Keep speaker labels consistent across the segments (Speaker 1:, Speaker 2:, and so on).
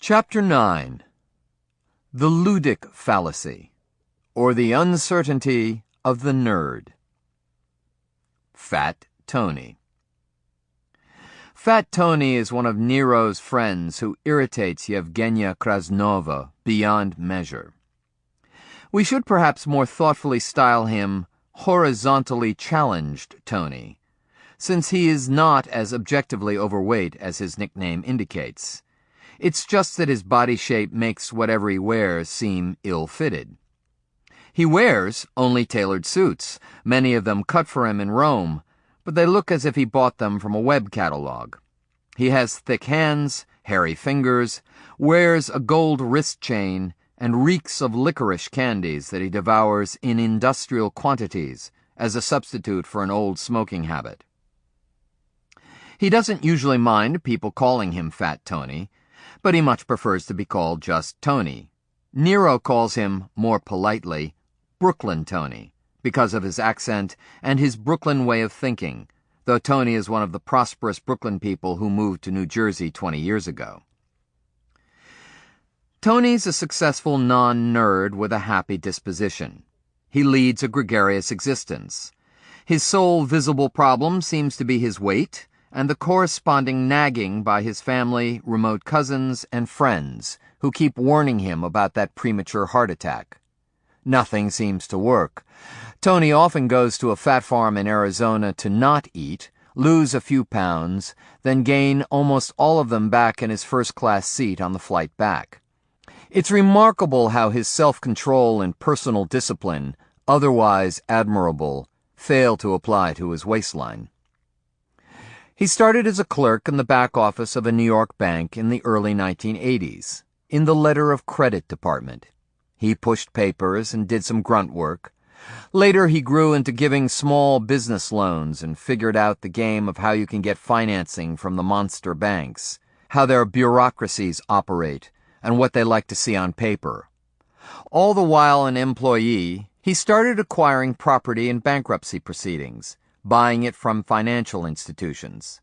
Speaker 1: Chapter 9. The Ludic Fallacy, or the Uncertainty of the Nerd. Fat Tony. Fat Tony is one of Nero's friends who irritates Yevgenia Krasnova beyond measure. We should perhaps more thoughtfully style him horizontally challenged Tony, since he is not as objectively overweight as his nickname indicates. It's just that his body shape makes whatever he wears seem ill-fitted. He wears only tailored suits, many of them cut for him in Rome, but they look as if he bought them from a web catalog. He has thick hands, hairy fingers, wears a gold wrist chain, and reeks of licorice candies that he devours in industrial quantities as a substitute for an old smoking habit. He doesn't usually mind people calling him Fat Tony, but he much prefers to be called just Tony. Nero calls him, more politely, Brooklyn Tony, because of his accent and his Brooklyn way of thinking, though Tony is one of the prosperous Brooklyn people who moved to New Jersey 20 years ago. Tony's a successful non-nerd with a happy disposition. He leads a gregarious existence. His sole visible problem seems to be his weight, and the corresponding nagging by his family, remote cousins, and friends, who keep warning him about that premature heart attack. Nothing seems to work. Tony often goes to a fat farm in Arizona to not eat, lose a few pounds, then gain almost all of them back in his first-class seat on the flight back. It's remarkable how his self-control and personal discipline, otherwise admirable, fail to apply to his waistline. He started as a clerk in the back office of a New York bank in the early 1980s, in the letter of credit department. He pushed papers and did some grunt work. Later he grew into giving small business loans and figured out the game of how you can get financing from the monster banks, how their bureaucracies operate, and what they like to see on paper. All the while an employee, he started acquiring property in bankruptcy proceedings, buying it from financial institutions.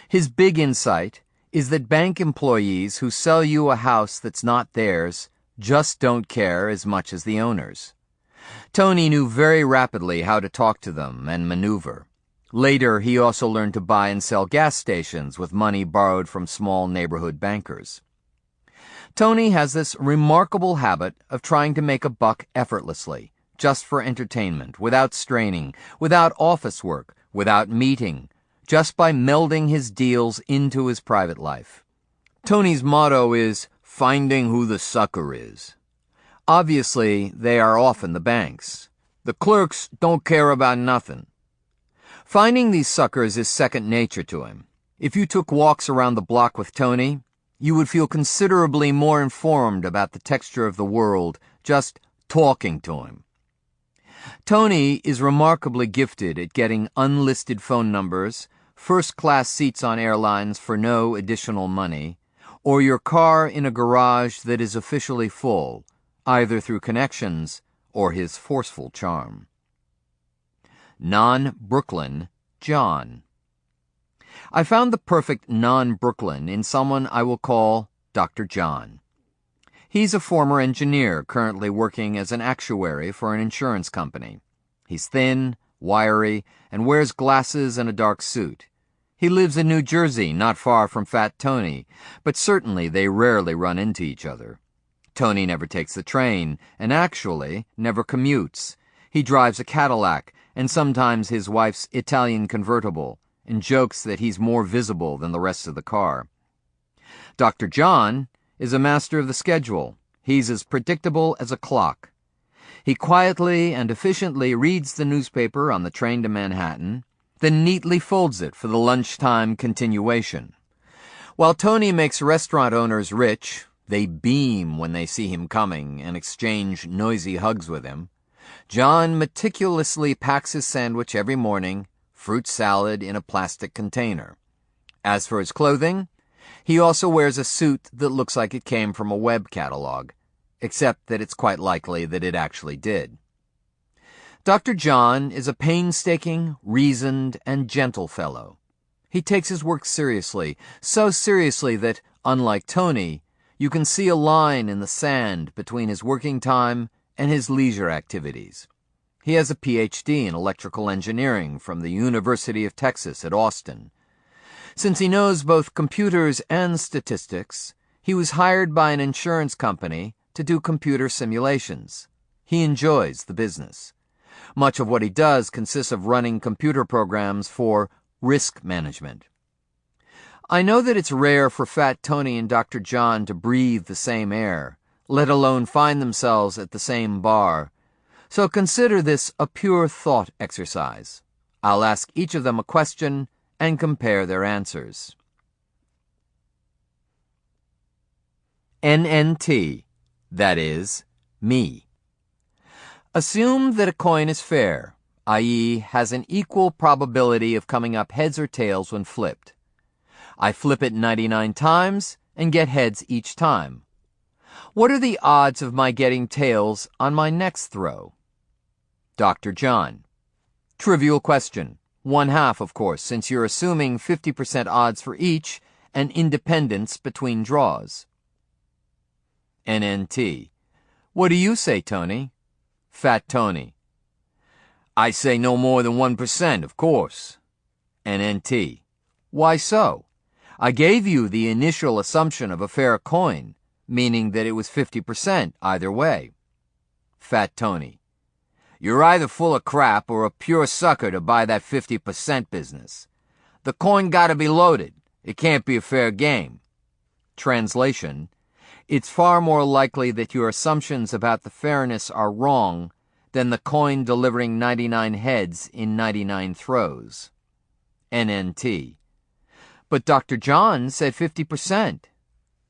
Speaker 1: His big insight is that bank employees who sell you a house that's not theirs just don't care as much as the owners. Tony knew very rapidly how to talk to them and maneuver. Later, he also learned to buy and sell gas stations with money borrowed from small neighborhood bankers. Tony has this remarkable habit of trying to make a buck effortlessly, just for entertainment, without straining, without office work, without meeting, just by melding his deals into his private life. Tony's motto is, finding who the sucker is. Obviously, they are often the banks. The clerks don't care about nothing. Finding these suckers is second nature to him. If you took walks around the block with Tony, you would feel considerably more informed about the texture of the world just talking to him. Tony is remarkably gifted at getting unlisted phone numbers, first-class seats on airlines for no additional money, or your car in a garage that is officially full, either through connections or his forceful charm. Non-Brooklyn John. I found the perfect non-Brooklyn in someone I will call Dr. John. He's a former engineer currently working as an actuary for an insurance company. He's thin, wiry, and wears glasses and a dark suit. He lives in New Jersey, not far from Fat Tony, but certainly they rarely run into each other. Tony never takes the train, and actually never commutes. He drives a Cadillac, and sometimes his wife's Italian convertible, and jokes that he's more visible than the rest of the car. Dr. John is a master of the schedule. He's as predictable as a clock. He quietly and efficiently reads the newspaper on the train to Manhattan, then neatly folds it for the lunchtime continuation. While Tony makes restaurant owners rich, they beam when they see him coming and exchange noisy hugs with him. John meticulously packs his sandwich every morning, fruit salad in a plastic container. As for his clothing, he also wears a suit that looks like it came from a web catalog, except that it's quite likely that it actually did. Dr. John is a painstaking, reasoned, and gentle fellow. He takes his work seriously, so seriously that, unlike Tony, You can see a line in the sand between his working time and his leisure activities. He has a PhD in electrical engineering from the University of Texas at Austin. Since he knows both computers and statistics, he was hired by an insurance company to do computer simulations. He enjoys the business. Much of what he does consists of running computer programs for risk management. I know that it's rare for Fat Tony and Dr. John to breathe the same air, let alone find themselves at the same bar. So consider this a pure thought exercise. I'll ask each of them a question and compare their answers. NNT, that is, me. Assume that a coin is fair, i.e., has an equal probability of coming up heads or tails when flipped. I flip it 99 times and get heads each time. What are the odds of my getting tails on my next throw? Dr. John. Trivial question. 1/2, of course, since you're assuming 50% odds for each and independence between draws. NNT. What do you say, Tony? Fat Tony. I say no more than 1%, of course. NNT. Why so? I gave you the initial assumption of a fair coin, meaning that it was 50% either way. Fat Tony. You're either full of crap or a pure sucker to buy that 50% business. The coin gotta be loaded. It can't be a fair game. Translation. It's far more likely that your assumptions about the fairness are wrong than the coin delivering 99 heads in 99 throws. NNT. But Dr. John said 50%.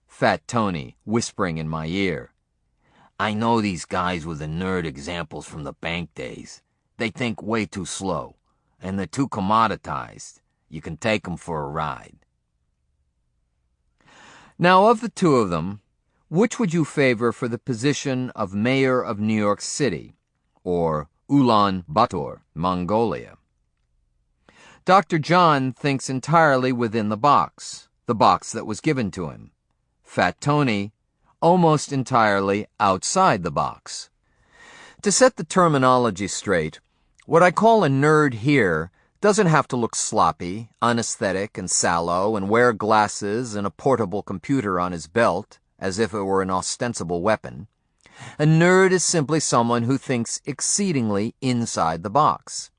Speaker 1: Fat Tony, whispering in my ear. I know these guys with the nerd examples from the bank days. They think way too slow, and they're too commoditized. You can take them for a ride. Now, of the two of them, which would you favor for the position of mayor of New York City, or Ulaanbaatar, Mongolia? Dr. John thinks entirely within the box that was given to him. Fat Tony, almost entirely outside the box. To set the terminology straight, what I call a nerd here doesn't have to look sloppy, unaesthetic, and sallow, and wear glasses and a portable computer on his belt, as if it were an ostensible weapon. A nerd is simply someone who thinks exceedingly inside the box.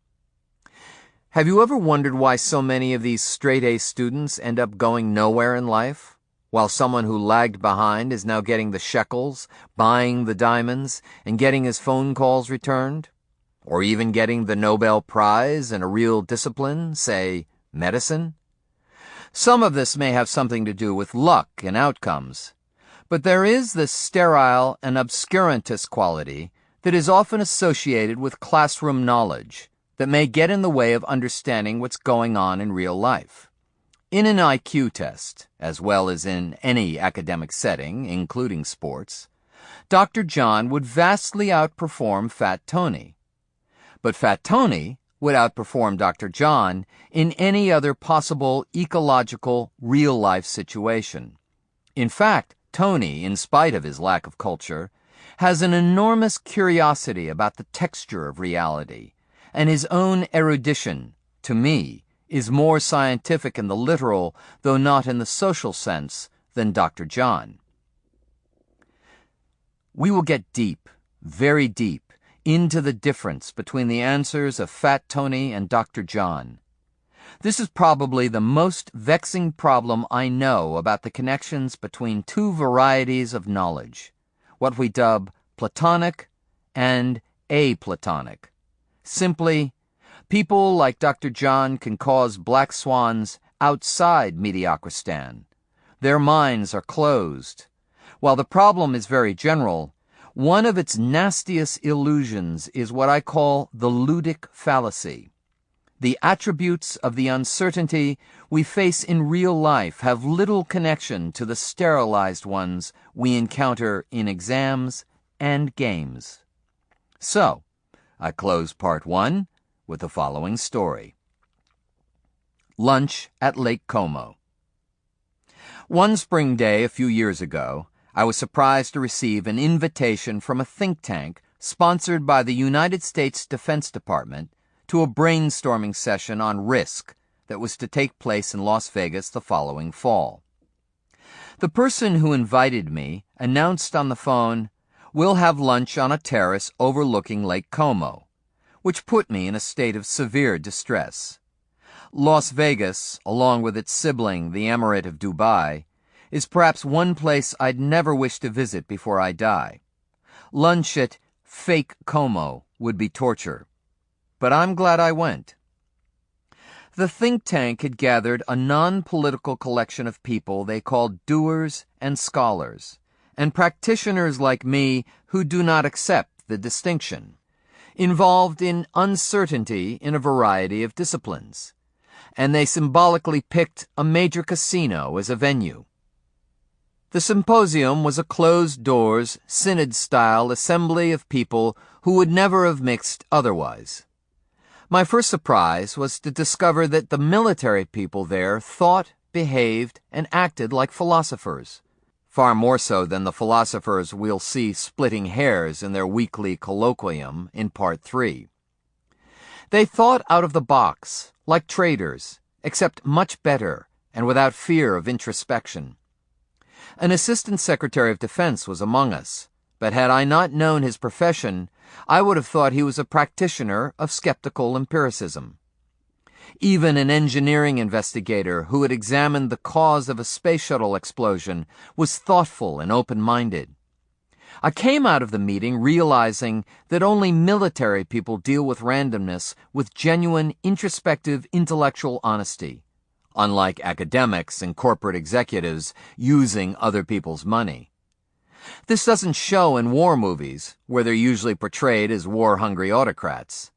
Speaker 1: Have you ever wondered why so many of these straight-A students end up going nowhere in life, while someone who lagged behind is now getting the shekels, buying the diamonds, and getting his phone calls returned? Or even getting the Nobel Prize in a real discipline, say, medicine? Some of this may have something to do with luck and outcomes, but there is this sterile and obscurantist quality that is often associated with classroom knowledge that may get in the way of understanding what's going on in real life. In an IQ test, as well as in any academic setting, including sports, Dr. John would vastly outperform Fat Tony. But Fat Tony would outperform Dr. John in any other possible ecological, real-life situation. In fact, Tony, in spite of his lack of culture, has an enormous curiosity about the texture of reality, and his own erudition, to me, is more scientific in the literal, though not in the social sense, than Dr. John. We will get deep, very deep, into the difference between the answers of Fat Tony and Dr. John. This is probably the most vexing problem I know about the connections between two varieties of knowledge, what we dub Platonic and aplatonic. Simply, people like Dr. John can cause black swans outside Mediocristan. Their minds are closed. While the problem is very general, one of its nastiest illusions is what I call the ludic fallacy. The attributes of the uncertainty we face in real life have little connection to the sterilized ones we encounter in exams and games. So, I close part 1 with the following story. Lunch at Lake Como. One spring day a few years ago, I was surprised to receive an invitation from a think tank sponsored by the United States Defense Department to a brainstorming session on risk that was to take place in Las Vegas the following fall. The person who invited me announced on the phone, "We'll have lunch on a terrace overlooking Lake Como," which put me in a state of severe distress. Las Vegas, along with its sibling, the Emirate of Dubai, is perhaps one place I'd never wish to visit before I die. Lunch at fake Como would be torture. But I'm glad I went. The think tank had gathered a non-political collection of people they called doers and scholars, and practitioners like me who do not accept the distinction, involved in uncertainty in a variety of disciplines. And they symbolically picked a major casino as a venue. The symposium was a closed-doors, synod-style assembly of people who would never have mixed otherwise. My first surprise was to discover that the military people there thought, behaved, and acted like philosophers, far more so than the philosophers we'll see splitting hairs in their weekly colloquium in Part 3. They thought out of the box, like traders, except much better and without fear of introspection. An Assistant Secretary of Defense was among us, but had I not known his profession, I would have thought he was a practitioner of skeptical empiricism. Even an engineering investigator who had examined the cause of a space shuttle explosion was thoughtful and open-minded. I came out of the meeting realizing that only military people deal with randomness with genuine, introspective, intellectual honesty, unlike academics and corporate executives using other people's money. This doesn't show in war movies, where they're usually portrayed as war-hungry autocrats.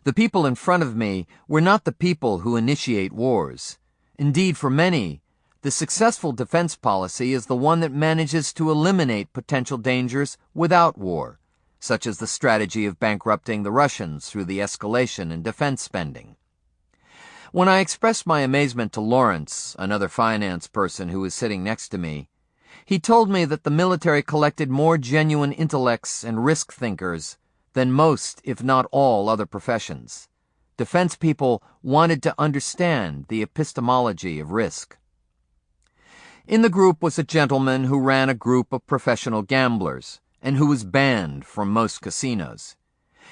Speaker 1: The people in front of me were not the people who initiate wars. Indeed, for many, the successful defense policy is the one that manages to eliminate potential dangers without war, such as the strategy of bankrupting the Russians through the escalation in defense spending. When I expressed my amazement to Lawrence, another finance person who was sitting next to me, he told me that the military collected more genuine intellects and risk thinkers than most, if not all, other professions. Defense people wanted to understand the epistemology of risk. In the group was a gentleman who ran a group of professional gamblers and who was banned from most casinos.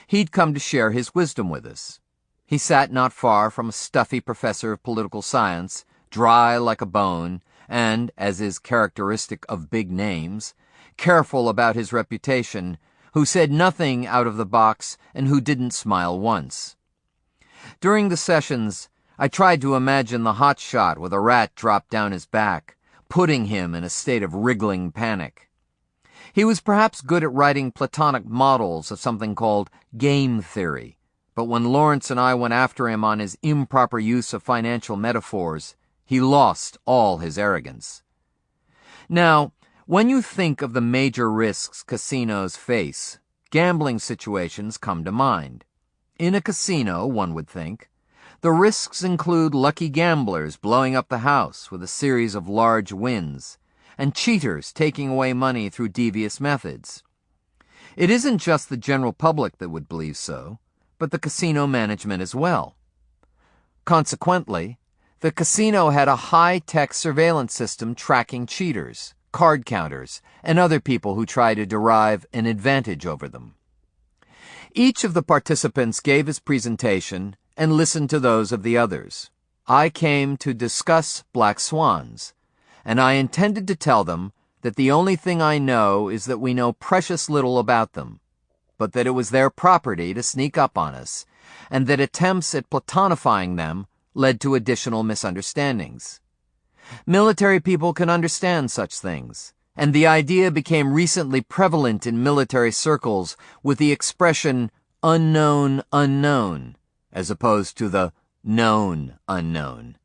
Speaker 1: He'd come to share his wisdom with us. He sat not far from a stuffy professor of political science, dry like a bone, and, as is characteristic of big names, careful about his reputation, who said nothing out of the box and who didn't smile once. During the sessions, I tried to imagine the hotshot with a rat dropped down his back, putting him in a state of wriggling panic. He was perhaps good at writing Platonic models of something called game theory, but when Lawrence and I went after him on his improper use of financial metaphors, he lost all his arrogance. Now, when you think of the major risks casinos face, gambling situations come to mind. In a casino, one would think, the risks include lucky gamblers blowing up the house with a series of large wins, and cheaters taking away money through devious methods. It isn't just the general public that would believe so, but the casino management as well. Consequently, the casino had a high-tech surveillance system tracking cheaters, card counters, and other people who try to derive an advantage over them. Each of the participants gave his presentation and listened to those of the others. I came to discuss black swans, and I intended to tell them that the only thing I know is that we know precious little about them, but that it was their property to sneak up on us, and that attempts at platonifying them led to additional misunderstandings. Military people can understand such things, and the idea became recently prevalent in military circles with the expression unknown unknown, as opposed to the known unknown.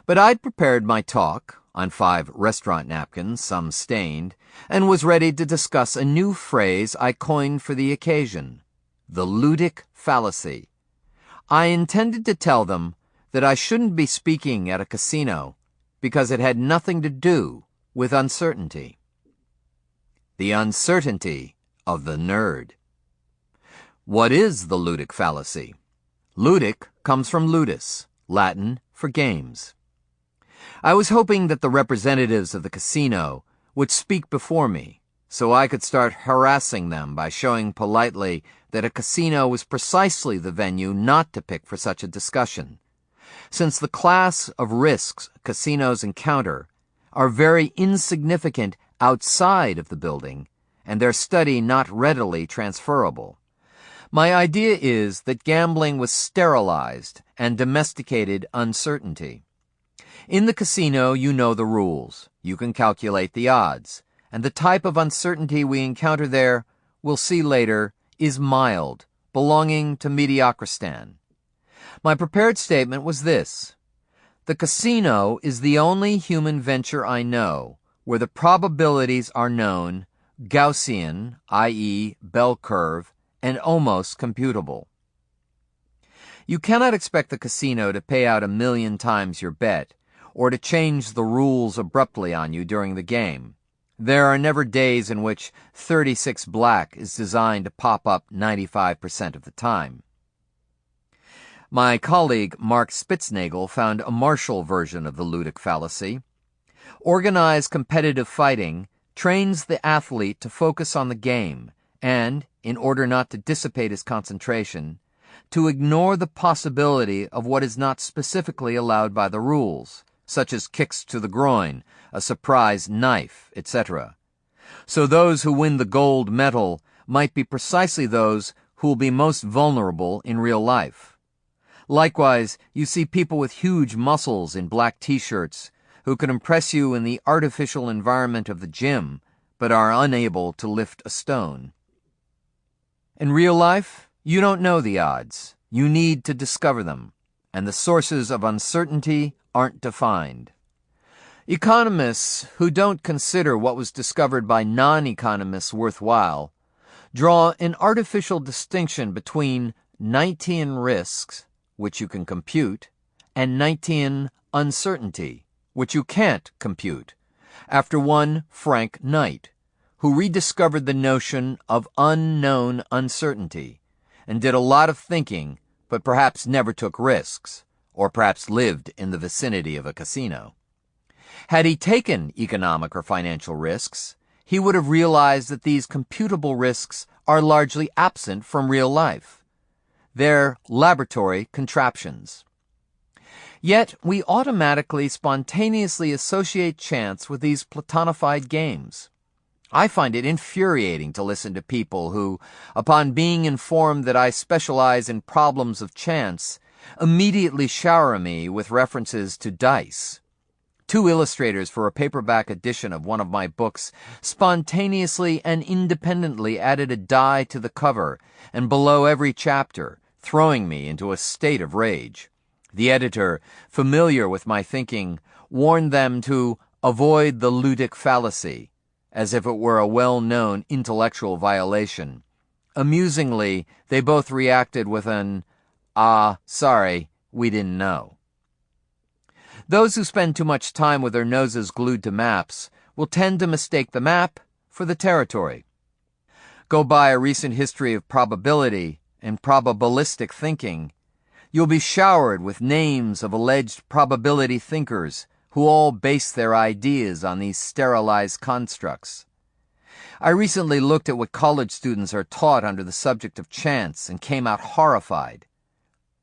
Speaker 1: But I'd prepared my talk, on 5 restaurant napkins, some stained, and was ready to discuss a new phrase I coined for the occasion, the ludic fallacy. I intended to tell them that I shouldn't be speaking at a casino because it had nothing to do with uncertainty. the uncertainty of the nerd. What is the ludic fallacy? Ludic comes from ludus, Latin for games. I was hoping that the representatives of the casino would speak before me, so I could start harassing them by showing politely that a casino was precisely the venue not to pick for such a discussion, since the class of risks casinos encounter are very insignificant outside of the building, and their study not readily transferable. My idea is that gambling was sterilized and domesticated uncertainty. In the casino, you know the rules. You can calculate the odds. And the type of uncertainty we encounter there, we'll see later, is mild, belonging to Mediocristan. My prepared statement was this: the casino is the only human venture I know where the probabilities are known, Gaussian, i.e., bell curve, and almost computable. You cannot expect the casino to pay out 1,000,000 times your bet, or to change the rules abruptly on you during the game. There are never days in which 36 black is designed to pop up 95% of the time. My colleague Mark Spitznagel found a Marshall version of the ludic fallacy. Organized competitive fighting trains the athlete to focus on the game and, in order not to dissipate his concentration, to ignore the possibility of what is not specifically allowed by the rules, such as kicks to the groin, a surprise knife, etc. So those who win the gold medal might be precisely those who will be most vulnerable in real life. Likewise, you see people with huge muscles in black t-shirts who can impress you in the artificial environment of the gym, but are unable to lift a stone. In real life, you don't know the odds. You need to discover them, and the sources of uncertainty aren't defined. Economists who don't consider what was discovered by non-economists worthwhile draw an artificial distinction between Knightian risks, which you can compute, and Knightian uncertainty, which you can't compute, after one Frank Knight, who rediscovered the notion of unknown uncertainty, and did a lot of thinking, but perhaps never took risks, or perhaps lived in the vicinity of a casino. Had he taken economic or financial risks, he would have realized that these computable risks are largely absent from real life. They're laboratory contraptions. Yet we automatically, spontaneously associate chance with these platonified games. I find it infuriating to listen to people who, upon being informed that I specialize in problems of chance, immediately shower me with references to dice. 2 illustrators for a paperback edition of one of my books spontaneously and independently added a die to the cover and below every chapter, throwing me into a state of rage. The editor, familiar with my thinking, warned them to avoid the ludic fallacy, as if it were a well-known intellectual violation. Amusingly, they both reacted with an, sorry, we didn't know. Those who spend too much time with their noses glued to maps will tend to mistake the map for the territory. Go by a recent history of probability and probabilistic thinking. You'll be showered with names of alleged probability thinkers who all base their ideas on these sterilized constructs. I recently looked at what college students are taught under the subject of chance and came out horrified.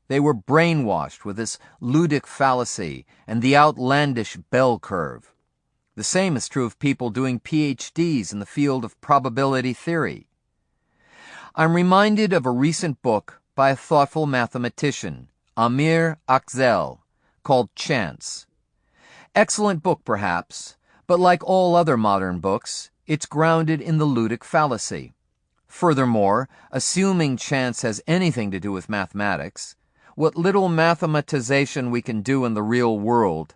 Speaker 1: They were brainwashed with this ludic fallacy and the outlandish bell curve. The same is true of people doing PhDs in the field of probability theory. I'm reminded of a recent book by a thoughtful mathematician, Amir Akzel, called Chance. Excellent book, perhaps, but like all other modern books, it's grounded in the ludic fallacy. Furthermore, assuming chance has anything to do with mathematics, what little mathematization we can do in the real world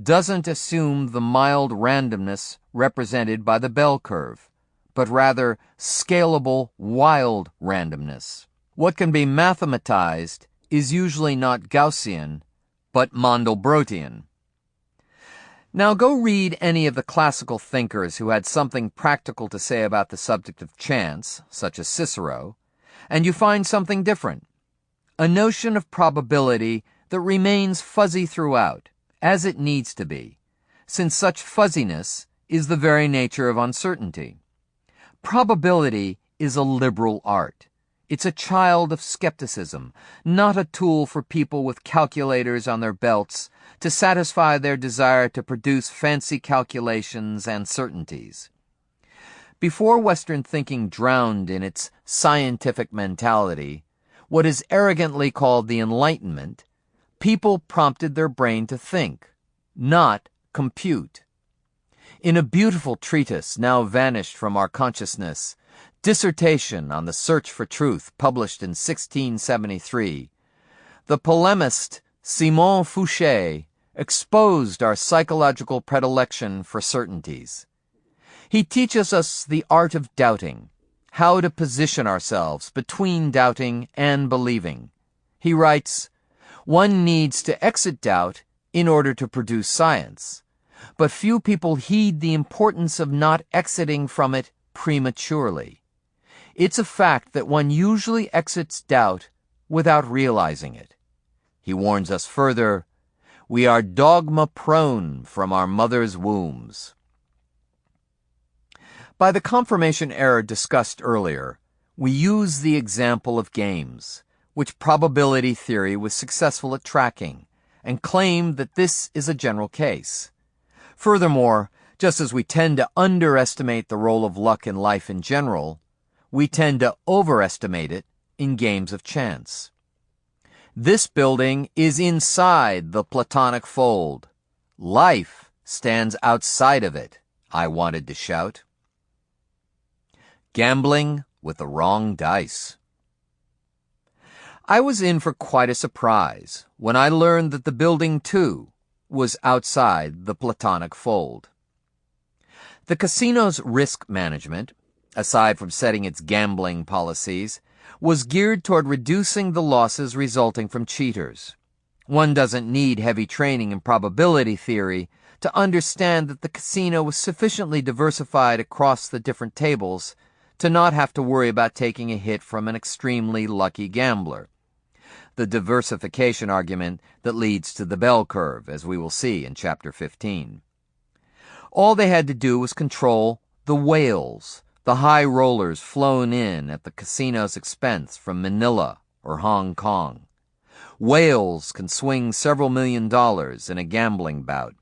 Speaker 1: doesn't assume the mild randomness represented by the bell curve, but rather scalable, wild randomness. What can be mathematized is usually not Gaussian, but Mandelbrottian. Now go read any of the classical thinkers who had something practical to say about the subject of chance, such as Cicero, and you find something different. A notion of probability that remains fuzzy throughout, as it needs to be, since such fuzziness is the very nature of uncertainty. Probability is a liberal art. It's a child of skepticism, not a tool for people with calculators on their belts to satisfy their desire to produce fancy calculations and certainties. Before Western thinking drowned in its scientific mentality, what is arrogantly called the Enlightenment, people prompted their brain to think, not compute. In a beautiful treatise now vanished from our consciousness, Dissertation on the Search for Truth, published in 1673, the polemist Simon Fouché exposed our psychological predilection for certainties. He teaches us the art of doubting, how to position ourselves between doubting and believing. He writes, "One needs to exit doubt in order to produce science, but few people heed the importance of not exiting from it prematurely. It's a fact that one usually exits doubt without realizing it." He warns us further, "We are dogma-prone from our mother's wombs." By the confirmation error discussed earlier, we use the example of games, which probability theory was successful at tracking, and claim that this is a general case. Furthermore, just as we tend to underestimate the role of luck in life in general, we tend to overestimate it in games of chance. This building is inside the Platonic fold. Life stands outside of it, I wanted to shout. Gambling with the wrong dice. I was in for quite a surprise when I learned that the building, too, was outside the Platonic fold. The casino's risk management, aside from setting its gambling policies, was geared toward reducing the losses resulting from cheaters. One doesn't need heavy training in probability theory to understand that the casino was sufficiently diversified across the different tables to not have to worry about taking a hit from an extremely lucky gambler. The diversification argument that leads to the bell curve, as we will see in Chapter 15. All they had to do was control the whales, the high rollers flown in at the casino's expense from Manila or Hong Kong. Whales can swing several $1 million in a gambling bout.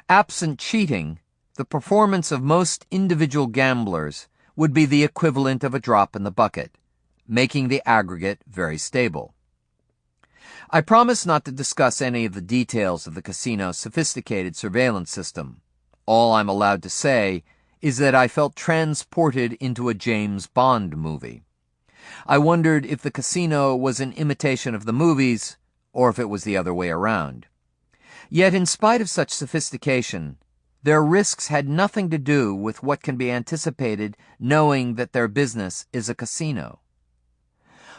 Speaker 1: Absent cheating, the performance of most individual gamblers would be the equivalent of a drop in the bucket, making the aggregate very stable. I promise not to discuss any of the details of the casino's sophisticated surveillance system. All I'm allowed to say is that I felt transported into a James Bond movie. I wondered if the casino was an imitation of the movies, or if it was the other way around. Yet in spite of such sophistication, their risks had nothing to do with what can be anticipated knowing that their business is a casino.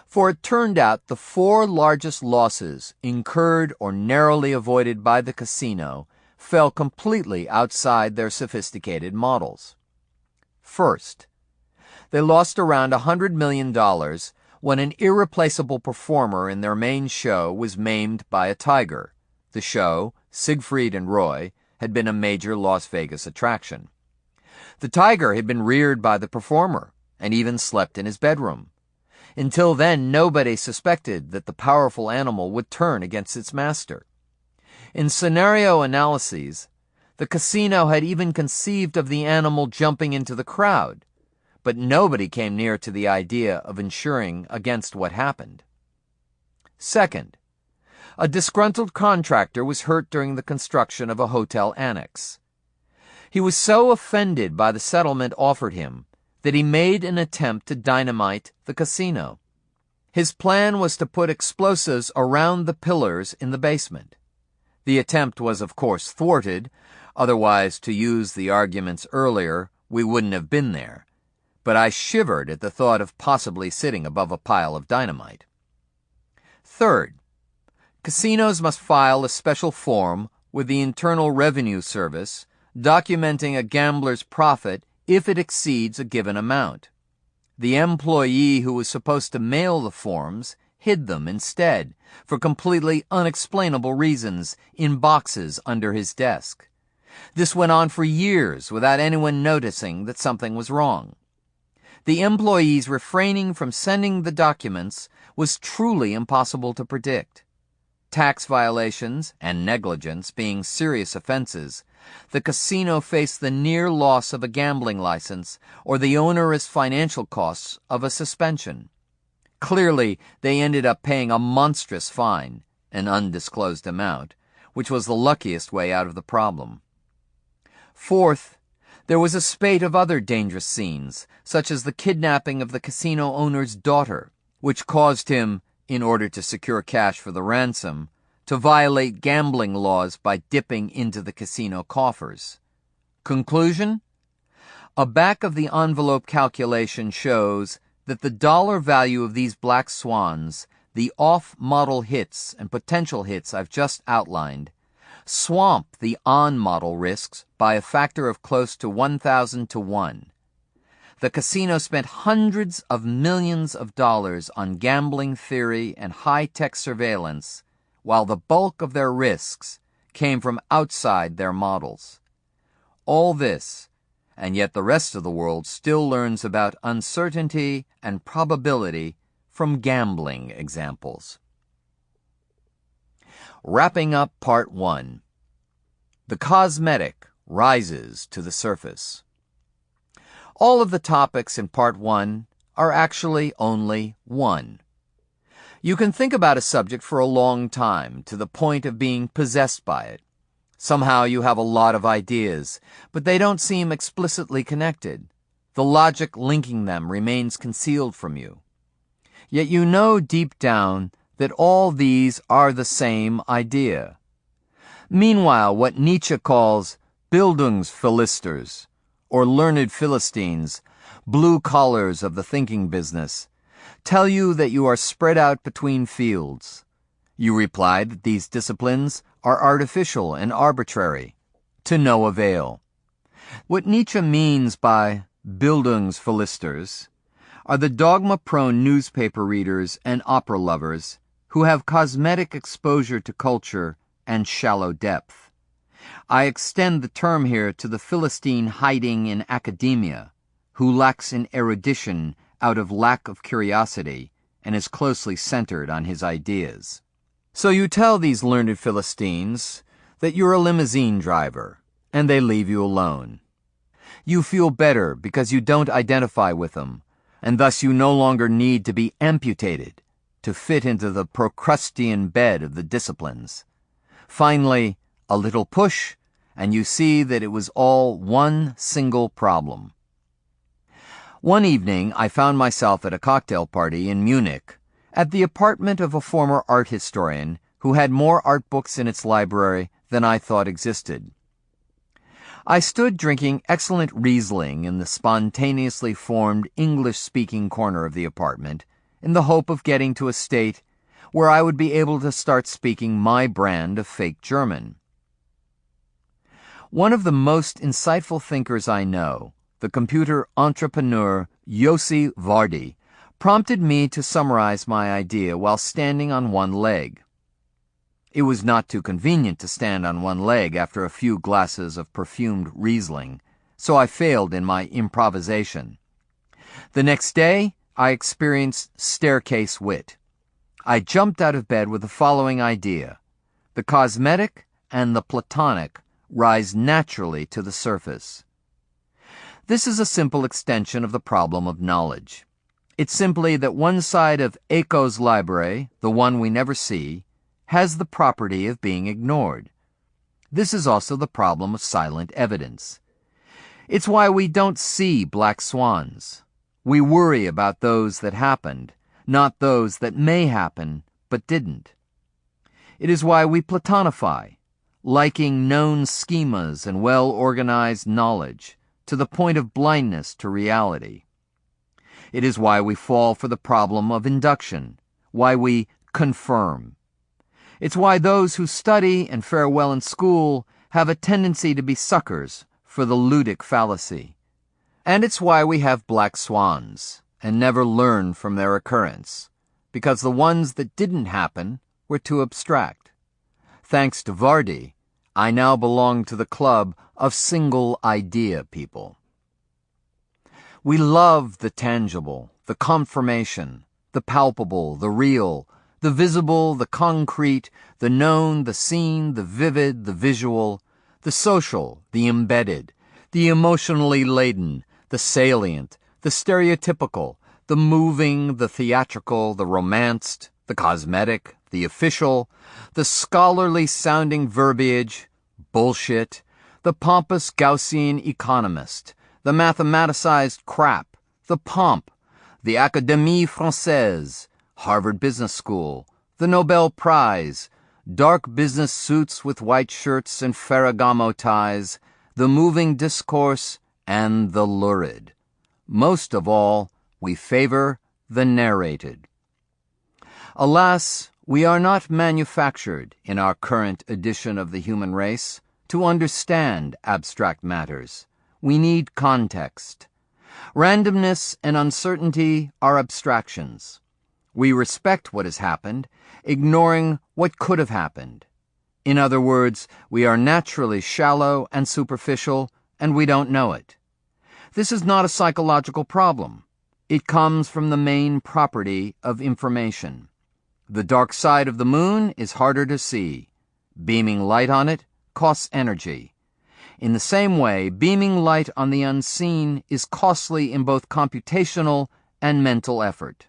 Speaker 1: For it turned out the 4 largest losses incurred or narrowly avoided by the casino fell completely outside their sophisticated models. First, they lost around $100 million when an irreplaceable performer in their main show was maimed by a tiger. The show, Siegfried and Roy, had been a major Las Vegas attraction. The tiger had been reared by the performer and even slept in his bedroom. Until then, nobody suspected that the powerful animal would turn against its master. In scenario analyses, the casino had even conceived of the animal jumping into the crowd, but nobody came near to the idea of insuring against what happened. Second, a disgruntled contractor was hurt during the construction of a hotel annex. He was so offended by the settlement offered him that he made an attempt to dynamite the casino. His plan was to put explosives around the pillars in the basement. The attempt was, of course, thwarted, otherwise, to use the arguments earlier, we wouldn't have been there. But I shivered at the thought of possibly sitting above a pile of dynamite. Third, casinos must file a special form with the Internal Revenue Service, documenting a gambler's profit if it exceeds a given amount. The employee who was supposed to mail the forms hid them instead, for completely unexplainable reasons, in boxes under his desk. This went on for years without anyone noticing that something was wrong. The employees refraining from sending the documents was truly impossible to predict. Tax violations and negligence being serious offenses, the casino faced the near loss of a gambling license or the onerous financial costs of a suspension. Clearly, they ended up paying a monstrous fine, an undisclosed amount, which was the luckiest way out of the problem. Fourth, there was a spate of other dangerous scenes, such as the kidnapping of the casino owner's daughter, which caused him, in order to secure cash for the ransom, to violate gambling laws by dipping into the casino coffers. Conclusion? A back-of-the-envelope calculation shows that the dollar value of these black swans, the off-model hits and potential hits I've just outlined, swamp the on-model risks by a factor of close to 1,000 to 1. The casino spent hundreds of millions of dollars on gambling theory and high-tech surveillance, while the bulk of their risks came from outside their models. All this, and yet the rest of the world still learns about uncertainty and probability from gambling examples. Wrapping up Part 1. The cosmetic rises to the surface. All of the topics in Part 1 are actually only one. You can think about a subject for a long time, to the point of being possessed by it. Somehow you have a lot of ideas, but they don't seem explicitly connected. The logic linking them remains concealed from you. Yet you know deep down that all these are the same idea. Meanwhile, what Nietzsche calls Bildungsphilisters, or learned Philistines, blue-collars of the thinking business, tell you that you are spread out between fields. You reply that these disciplines are artificial and arbitrary, to no avail. What Nietzsche means by Bildungsphilisters are the dogma-prone newspaper readers and opera lovers who have cosmetic exposure to culture and shallow depth. I extend the term here to the Philistine hiding in academia, who lacks in erudition out of lack of curiosity and is closely centered on his ideas. So you tell these learned Philistines that you're a limousine driver, and they leave you alone. You feel better because you don't identify with them, and thus you no longer need to be amputated to fit into the Procrustean bed of the disciplines. Finally, a little push, and you see that it was all one single problem. One evening, I found myself at a cocktail party in Munich, at the apartment of a former art historian who had more art books in its library than I thought existed. I stood drinking excellent Riesling in the spontaneously formed English-speaking corner of the apartment in the hope of getting to a state where I would be able to start speaking my brand of fake German. One of the most insightful thinkers I know, the computer entrepreneur Yossi Vardi, prompted me to summarize my idea while standing on one leg. It was not too convenient to stand on one leg after a few glasses of perfumed Riesling, so I failed in my improvisation. The next day, I experienced staircase wit. I jumped out of bed with the following idea: the cosmetic and the platonic rise naturally to the surface. This is a simple extension of the problem of knowledge. It's simply that one side of Eco's library, the one we never see, has the property of being ignored. This is also the problem of silent evidence. It's why we don't see black swans. We worry about those that happened, not those that may happen but didn't. It is why we platonify, liking known schemas and well-organized knowledge to the point of blindness to reality. It is why we fall for the problem of induction, why we confirm. It's why those who study and fare well in school have a tendency to be suckers for the ludic fallacy. And it's why we have black swans and never learn from their occurrence, because the ones that didn't happen were too abstract. Thanks to Vardy, I now belong to the club of single-idea people. We love the tangible, the confirmation, the palpable, the real, the visible, the concrete, the known, the seen, the vivid, the visual, the social, the embedded, the emotionally laden, the salient, the stereotypical, the moving, the theatrical, the romanced, the cosmetic, the official, the scholarly-sounding verbiage, bullshit, the pompous Gaussian economist, the mathematicized crap, the pomp, the Académie Française, Harvard Business School, the Nobel Prize, dark business suits with white shirts and Ferragamo ties, the moving discourse, and the lurid. Most of all, we favor the narrated. Alas, we are not manufactured in our current edition of the human race to understand abstract matters. We need context. Randomness and uncertainty are abstractions. We respect what has happened, ignoring what could have happened. In other words, we are naturally shallow and superficial, and we don't know it. This is not a psychological problem. It comes from the main property of information. The dark side of the moon is harder to see. Beaming light on it costs energy. In the same way, beaming light on the unseen is costly in both computational and mental effort.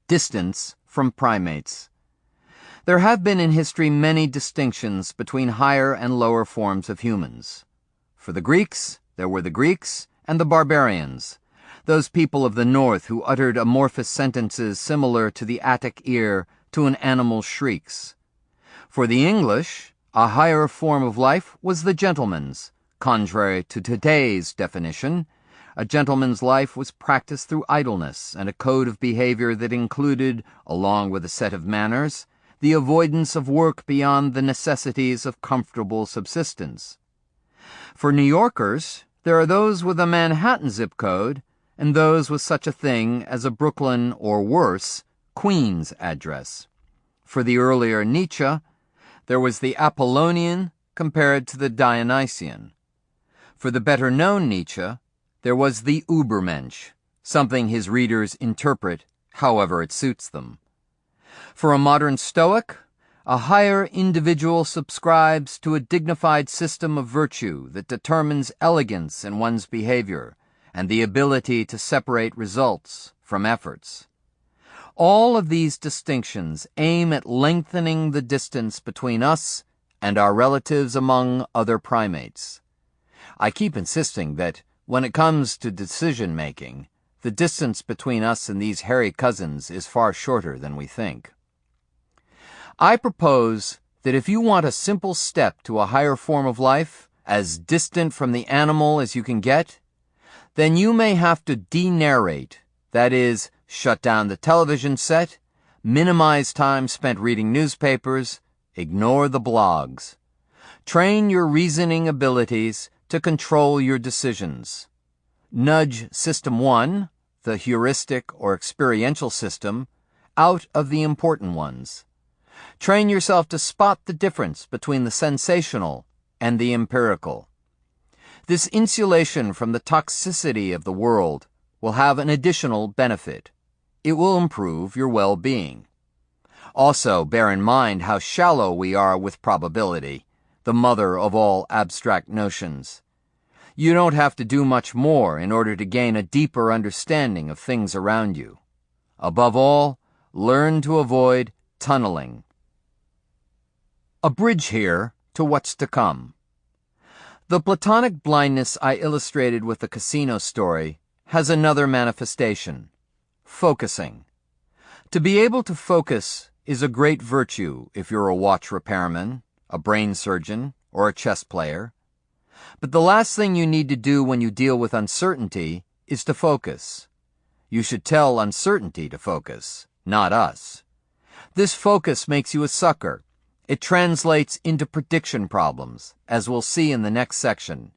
Speaker 1: Distance from primates. There have been in history many distinctions between higher and lower forms of humans. For the Greeks, there were the Greeks and the barbarians, those people of the north who uttered amorphous sentences similar to the Attic ear to an animal's shrieks. For the English, a higher form of life was the gentleman's. Contrary to today's definition, a gentleman's life was practiced through idleness and a code of behavior that included, along with a set of manners, the avoidance of work beyond the necessities of comfortable subsistence. For New Yorkers, there are those with a Manhattan zip code and those with such a thing as a Brooklyn or worse, Queens address. For the earlier Nietzsche, there was the Apollonian compared to the Dionysian. For the better-known Nietzsche, there was the Übermensch, something his readers interpret however it suits them. For a modern Stoic, a higher individual subscribes to a dignified system of virtue that determines elegance in one's behavior and the ability to separate results from efforts. All of these distinctions aim at lengthening the distance between us and our relatives among other primates. I keep insisting that, when it comes to decision-making, the distance between us and these hairy cousins is far shorter than we think. I propose that if you want a simple step to a higher form of life, as distant from the animal as you can get, then you may have to de-narrate, that is, shut down the television set, minimize time spent reading newspapers, ignore the blogs. Train your reasoning abilities to control your decisions. Nudge System 1, the heuristic or experiential system, out of the important ones. Train yourself to spot the difference between the sensational and the empirical. This insulation from the toxicity of the world will have an additional benefit. It will improve your well-being. Also, bear in mind how shallow we are with probability, the mother of all abstract notions. You don't have to do much more in order to gain a deeper understanding of things around you. Above all, learn to avoid tunneling. A bridge here to what's to come. The platonic blindness I illustrated with the casino story has another manifestation: focusing. To be able to focus is a great virtue if you're a watch repairman, a brain surgeon, or a chess player. But the last thing you need to do when you deal with uncertainty is to focus. You should tell uncertainty to focus, not us. This focus makes you a sucker. It translates into prediction problems, as we'll see in the next section.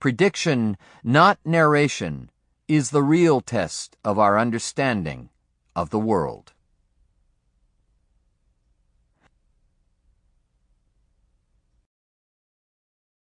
Speaker 1: Prediction, not narration, is the real test of our understanding of the world.